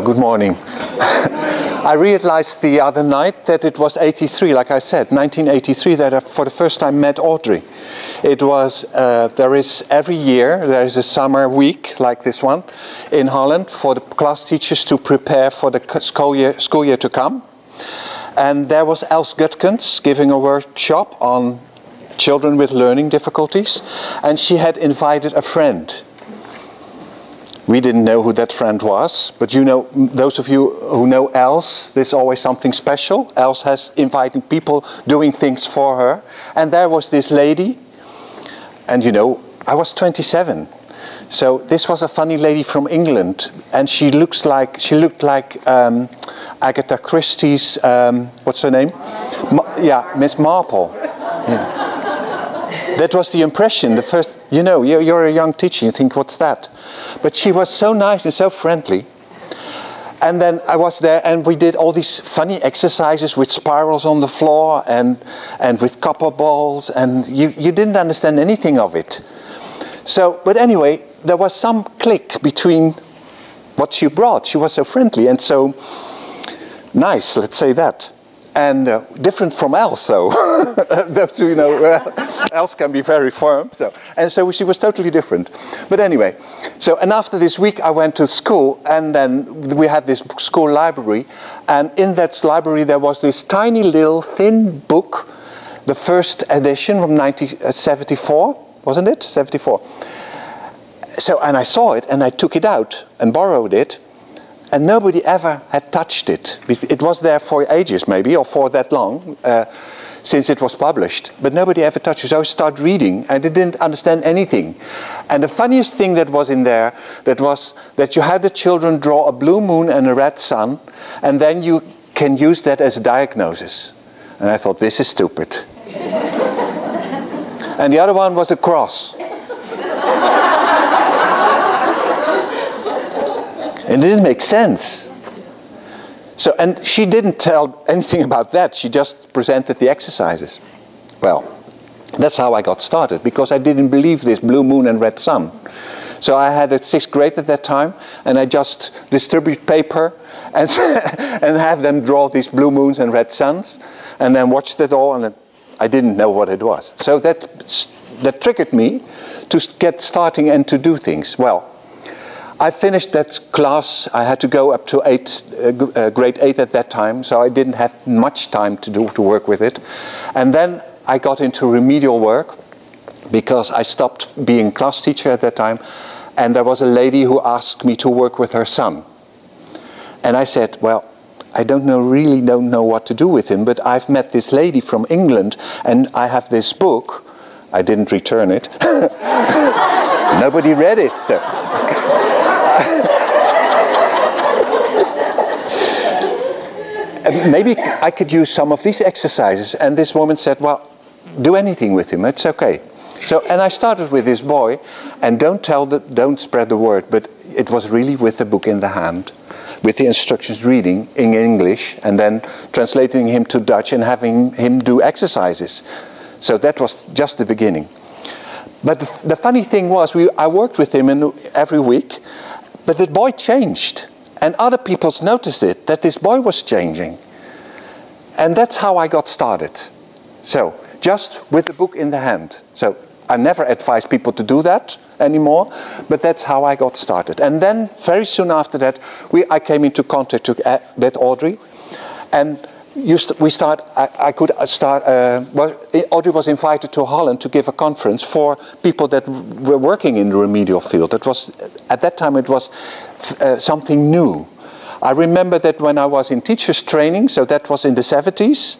good morning. I realized the other night that it was 83, like I said, 1983, that I for the first time met Audrey. It was, there is every year, there is a summer week like this one in Holland for the class teachers to prepare for the school year to come. And there was Els Gutkens giving a workshop on children with learning difficulties, and she had invited a friend. We didn't know who that friend was, but you know, those of you who know Els, there's always something special. Els has invited people doing things for her. And there was this lady, and you know, I was 27. So this was a funny lady from England, and she looked like Agatha Christie's, what's her name? Miss Marple. Yeah. That was the impression, the first, you know, you're a young teacher, you think, what's that? But she was so nice and so friendly. And then I was there and we did all these funny exercises with spirals on the floor and with copper balls, and you didn't understand anything of it. So, but anyway, there was some click between what she brought. She was so friendly and so nice, let's say that. And different from Els, though. You know, Els can be very firm. And so she was totally different. But anyway, so and after this week I went to school, and then we had this school library, and in that library there was this tiny little thin book, the first edition from 1974, wasn't it? 74. So, and I saw it and I took it out and borrowed it. And nobody ever had touched it. It was there for ages, maybe, or for that long, since it was published. But nobody ever touched it. So I started reading, and I didn't understand anything. And the funniest thing that was in there, that was that you had the children draw a blue moon and a red sun, and then you can use that as a diagnosis. And I thought, this is stupid. And the other one was a cross. And it didn't make sense. So, and she didn't tell anything about that. She just presented the exercises. Well, that's how I got started, because I didn't believe this blue moon and red sun. So I had a 6th grade at that time, and I just distribute paper and, and have them draw these blue moons and red suns, and then watched it all, and I didn't know what it was. So that triggered me to get starting and to do things. Well, I finished that class. I had to go up to grade 8 at that time, so I didn't have much time to work with it. And then I got into remedial work, because I stopped being class teacher at that time, and there was a lady who asked me to work with her son. And I said, well, I really don't know what to do with him, but I've met this lady from England, and I have this book. I didn't return it. Nobody read it, so. Maybe I could use some of these exercises. And this woman said, well, do anything with him, it's okay. So, and I started with this boy, and don't spread the word, but it was really with the book in the hand, with the instructions reading in English, and then translating him to Dutch and having him do exercises. So that was just the beginning. But the funny thing was, I worked with him every week, but the boy changed. And other people noticed it, that this boy was changing. And that's how I got started. So, just with the book in the hand. So, I never advise people to do that anymore, but that's how I got started. And then, very soon after that, I came into contact with Audrey. And Audrey was invited to Holland to give a conference for people that were working in the remedial field. At that time it was something new. I remember that when I was in teachers training, so that was in the 70s,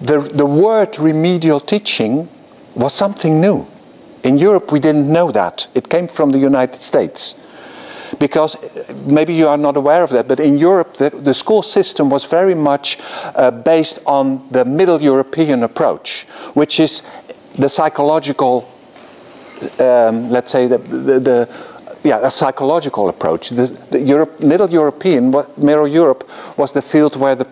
the word remedial teaching was something new. In Europe we didn't know that. It came from the United States. Because maybe you are not aware of that, but in Europe the school system was very much based on the Middle European approach, which is the psychological, let's say a psychological approach. Middle Europe was the field where the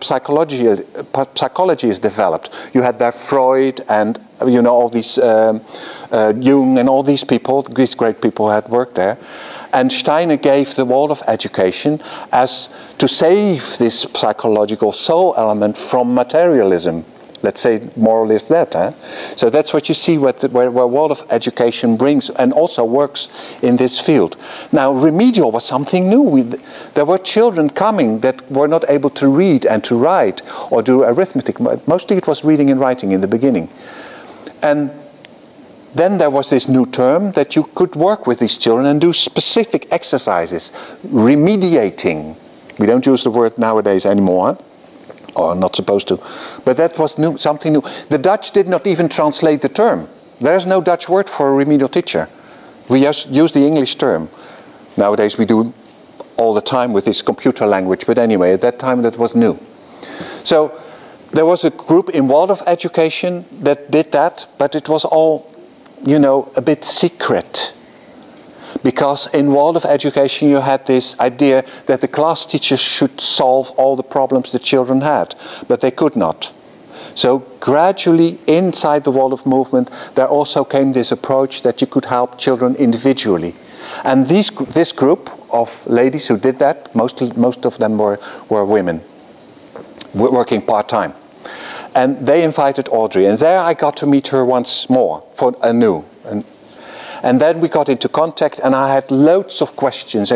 psychology is developed. You had there Freud and all these Jung and all these people, these great people had worked there. And Steiner gave the Waldorf education as to save this psychological soul element from materialism. Let's say more or less that. So that's what you see where Waldorf education brings and also works in this field. Now, remedial was something new. There were children coming that were not able to read and to write or do arithmetic. Mostly it was reading and writing in the beginning. And then there was this new term that you could work with these children and do specific exercises, remediating. We don't use the word nowadays anymore. Or not supposed to. But that was new, something new. The Dutch did not even translate the term. There's no Dutch word for a remedial teacher. We just use the English term. Nowadays we do all the time with this computer language. But anyway, at that time that was new. So there was a group in Waldorf education that did that. But it was all, you know, a bit secret. Because in Waldorf education you had this idea that the class teachers should solve all the problems the children had, but they could not. So gradually inside the Waldorf movement there also came this approach that you could help children individually. And this group of ladies who did that, most of them were women, working part-time. And they invited Audrey, and there I got to meet her once more for anew. And then we got into contact, and I had loads of questions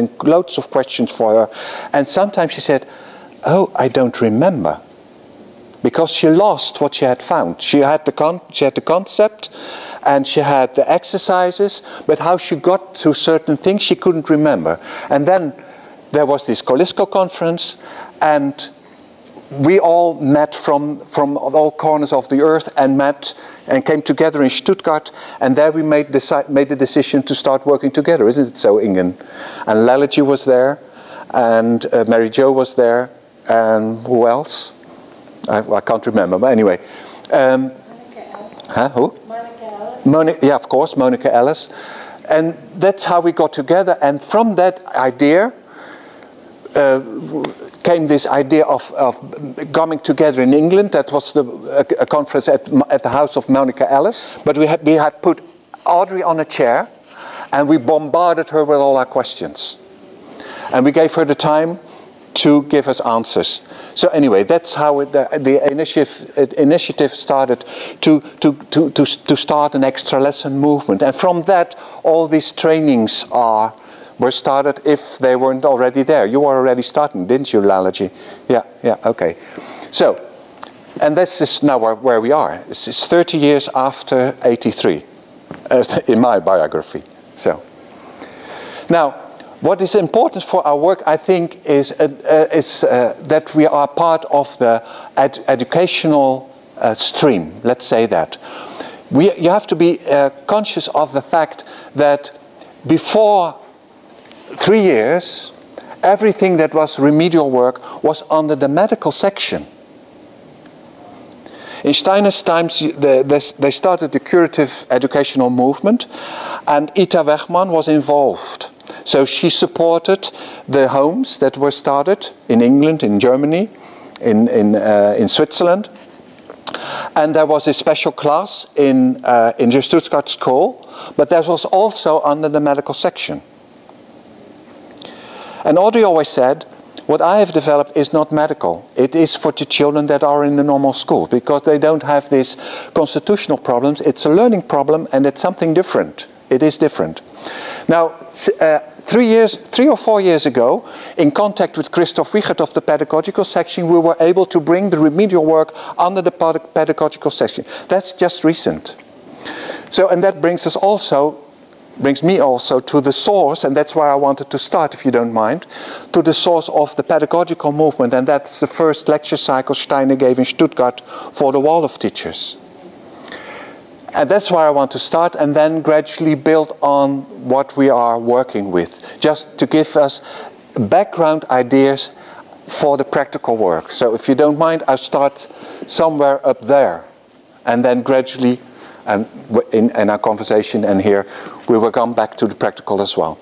for her. And sometimes she said, "Oh, I don't remember," because she lost what she had found. She had the concept, and she had the exercises, but how she got to certain things she couldn't remember. And then there was this Colisco conference, and we all met from all corners of the earth and met and came together in Stuttgart, and there we made the decision to start working together. Isn't it so, Ingen? And Lalaji was there, and Mary Jo was there, and who else? I can't remember, but anyway. Monica Ellis. Who? Monica Ellis. Yeah, of course, Monica Ellis. And that's how we got together, and from that idea came this idea of coming together in England. That was a conference at the house of Monica Ellis. But we had put Audrey on a chair, and we bombarded her with all our questions. And we gave her the time to give us answers. So anyway, that's how the initiative started to start an extra lesson movement. And from that, all these trainings were started if they weren't already there. You were already starting, didn't you, Lalaji? Yeah, okay. So, and this is now where we are. It's 30 years after 83, in my biography. So, now, what is important for our work, I think, is that we are part of the educational stream, let's say that. You have to be conscious of the fact that before 3 years, everything that was remedial work was under the medical section. In Steiner's times, they started the curative educational movement, and Ita Wegman was involved. So she supported the homes that were started in England, in Germany, in Switzerland. And there was a special class in the Stuttgart school, but that was also under the medical section. And Audrey always said, what I have developed is not medical. It is for the children that are in the normal school, because they don't have these constitutional problems. It's a learning problem, and it's something different. It is different. Now, 3 or 4 years ago, in contact with Christoph Wiechert of the Pedagogical section, we were able to bring the remedial work under the Pedagogical section. That's just recent. So, and that brings me also to the source, and that's where I wanted to start, if you don't mind, to the source of the pedagogical movement, and that's the first lecture cycle Steiner gave in Stuttgart for the Waldorf teachers. And that's where I want to start, and then gradually build on what we are working with, just to give us background ideas for the practical work. So if you don't mind, I'll start somewhere up there, and then gradually, and in our conversation and here, we will come back to the practical as well.